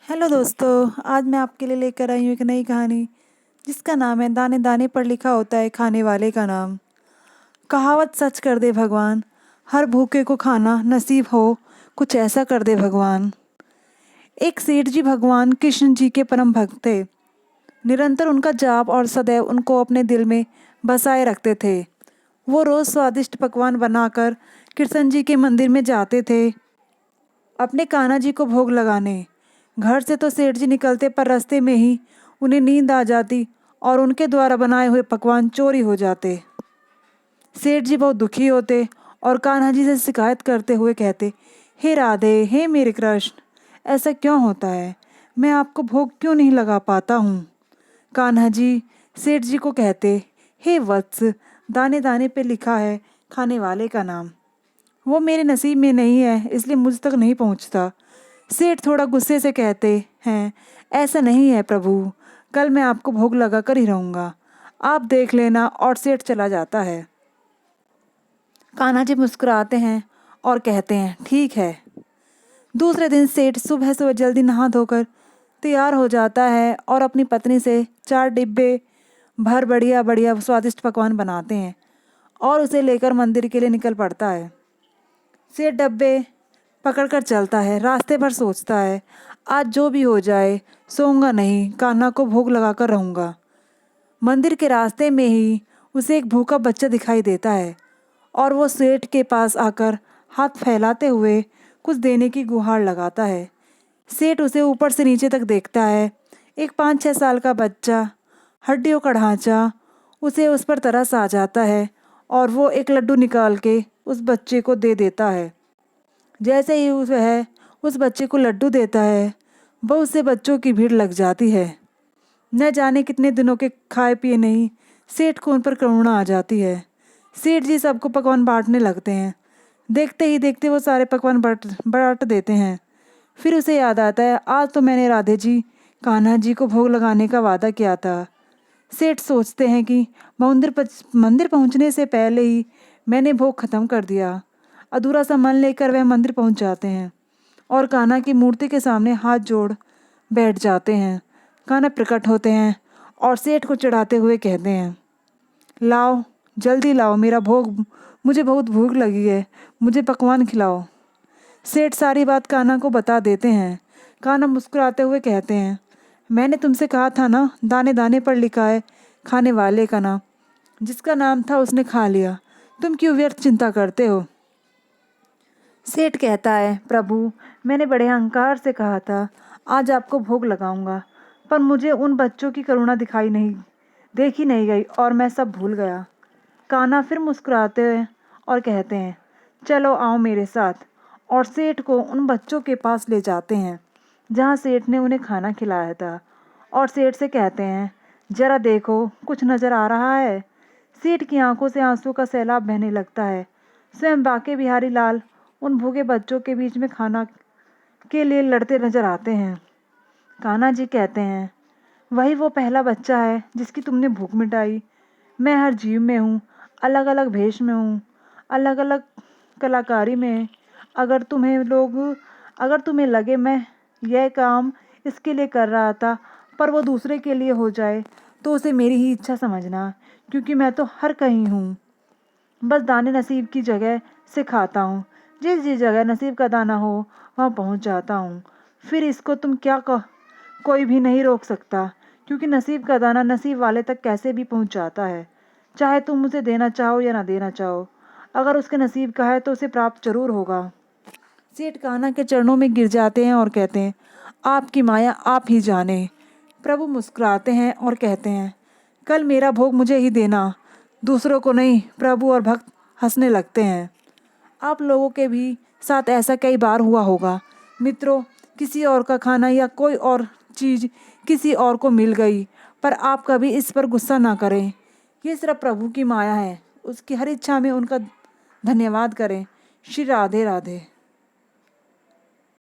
Hello दोस्तों, आज मैं आपके लिए लेकर आई हूँ एक नई कहानी जिसका नाम है दाने दाने पर लिखा होता है खाने वाले का नाम। कहावत सच कर दे भगवान, हर भूखे को खाना नसीब हो, कुछ ऐसा कर दे भगवान। एक सेठ जी भगवान कृष्ण जी के परम भक्त थे। निरंतर उनका जाप और सदैव उनको अपने दिल में बसाए रखते थे। वो रोज़ स्वादिष्ट पकवान बनाकर कृष्ण जी के मंदिर में जाते थे अपने कान्हा जी को भोग लगाने। घर से तो सेठ जी निकलते पर रास्ते में ही उन्हें नींद आ जाती और उनके द्वारा बनाए हुए पकवान चोरी हो जाते। सेठ जी बहुत दुखी होते और कान्हा जी से शिकायत करते हुए कहते, हे राधे, हे मेरे कृष्ण, ऐसा क्यों होता है? मैं आपको भोग क्यों नहीं लगा पाता हूँ? कान्हा जी सेठ जी को कहते, हे वत्स, दाने दाने पे लिखा है खाने वाले का नाम। वो मेरे नसीब में नहीं है, इसलिए मुझ तक नहीं पहुँचता। सेठ थोड़ा गुस्से से कहते हैं, ऐसा नहीं है प्रभु, कल मैं आपको भोग लगा कर ही रहूँगा, आप देख लेना। और सेठ चला जाता है। कान्हा जी मुस्कुराते हैं और कहते हैं, ठीक है। दूसरे दिन सेठ सुबह सुबह जल्दी नहा धोकर तैयार हो जाता है और अपनी पत्नी से 4 डिब्बे भर बढ़िया बढ़िया स्वादिष्ट पकवान बनाते हैं और उसे लेकर मंदिर के लिए निकल पड़ता है। सेठ डब्बे पकड़कर चलता है। रास्ते भर सोचता है, आज जो भी हो जाए सोऊंगा नहीं, कान्हा को भोग लगाकर रहूंगा। मंदिर के रास्ते में ही उसे एक भूखा बच्चा दिखाई देता है और वो सेठ के पास आकर हाथ फैलाते हुए कुछ देने की गुहार लगाता है। सेठ उसे ऊपर से नीचे तक देखता है। एक 5-6 साल का बच्चा, हड्डियों का ढांचा, उसे उस पर तरस आ जाता है और वो एक लड्डू निकाल के उस बच्चे को दे देता है। जैसे ही वह उस बच्चे को लड्डू देता है, बहुत से बच्चों की भीड़ लग जाती है। न जाने कितने दिनों के खाए पिए नहीं, सेठ को उन पर करुणा आ जाती है। सेठ जी सबको पकवान बांटने लगते हैं। देखते ही देखते वो सारे पकवान बांट देते हैं। फिर उसे याद आता है, आज तो मैंने राधे जी कान्हा जी को भोग लगाने का वादा किया था। सेठ सोचते हैं कि मंदिर पहुंचने से पहले ही मैंने भोग खत्म कर दिया। अधूरा सा मन लेकर वह मंदिर पहुंच जाते हैं और कान्हा की मूर्ति के सामने हाथ जोड़ बैठ जाते हैं। कान्हा प्रकट होते हैं और सेठ को चढ़ाते हुए कहते हैं, लाओ, जल्दी लाओ मेरा भोग, मुझे बहुत भूख लगी है, मुझे पकवान खिलाओ। सेठ सारी बात कान्हा को बता देते हैं। कान्हा मुस्कुराते हुए कहते हैं, मैंने तुमसे कहा था ना, दाने दाने पर लिखा है खाने वाले का नाम। जिसका नाम था उसने खा लिया, तुम क्यों व्यर्थ चिंता करते हो? सेठ कहता है, प्रभु, मैंने बड़े अहंकार से कहा था आज आपको भोग लगाऊंगा, पर मुझे उन बच्चों की करुणा देखी नहीं गई और मैं सब भूल गया। कान्हा फिर मुस्कुराते हैं और कहते हैं, चलो आओ मेरे साथ। और सेठ को उन बच्चों के पास ले जाते हैं जहाँ सेठ ने उन्हें खाना खिलाया था और सेठ से कहते हैं, जरा देखो, कुछ नज़र आ रहा है? सेठ की आंखों से आंसू का सैलाब बहने लगता है। स्वयं बांके बिहारी लाल उन भूखे बच्चों के बीच में खाना के लिए लड़ते नजर आते हैं। कान्हा जी कहते हैं, वही वो पहला बच्चा है जिसकी तुमने भूख मिटाई। मैं हर जीव में हूँ, अलग अलग भेष में हूँ, अलग अलग कलाकारी में। अगर तुम्हें लगे मैं यह काम इसके लिए कर रहा था पर वो दूसरे के लिए हो जाए तो उसे मेरी ही इच्छा समझना, क्योंकि मैं तो हर कहीं हूँ। बस दाने नसीब की जगह से खाता हूँ। जिस जिस जगह नसीब का दाना हो वहाँ पहुँच जाता हूँ। फिर इसको कोई भी नहीं रोक सकता, क्योंकि नसीब का दाना नसीब वाले तक कैसे भी पहुँच जाता है, चाहे तुम उसे देना चाहो या ना देना चाहो। अगर उसके नसीब का है तो उसे प्राप्त जरूर होगा। सेठ कान्हा के चरणों में गिर जाते हैं और कहते हैं, आपकी माया आप ही जाने। प्रभु मुस्कुराते हैं और कहते हैं, कल मेरा भोग मुझे ही देना, दूसरों को नहीं। प्रभु और भक्त हंसने लगते हैं। आप लोगों के भी साथ ऐसा कई बार हुआ होगा। मित्रों, किसी और का खाना या कोई और चीज़ किसी और को मिल गई, पर आप कभी इस पर गुस्सा ना करें। ये सिर्फ प्रभु की माया है। उसकी हर इच्छा में उनका धन्यवाद करें। श्री राधे राधे।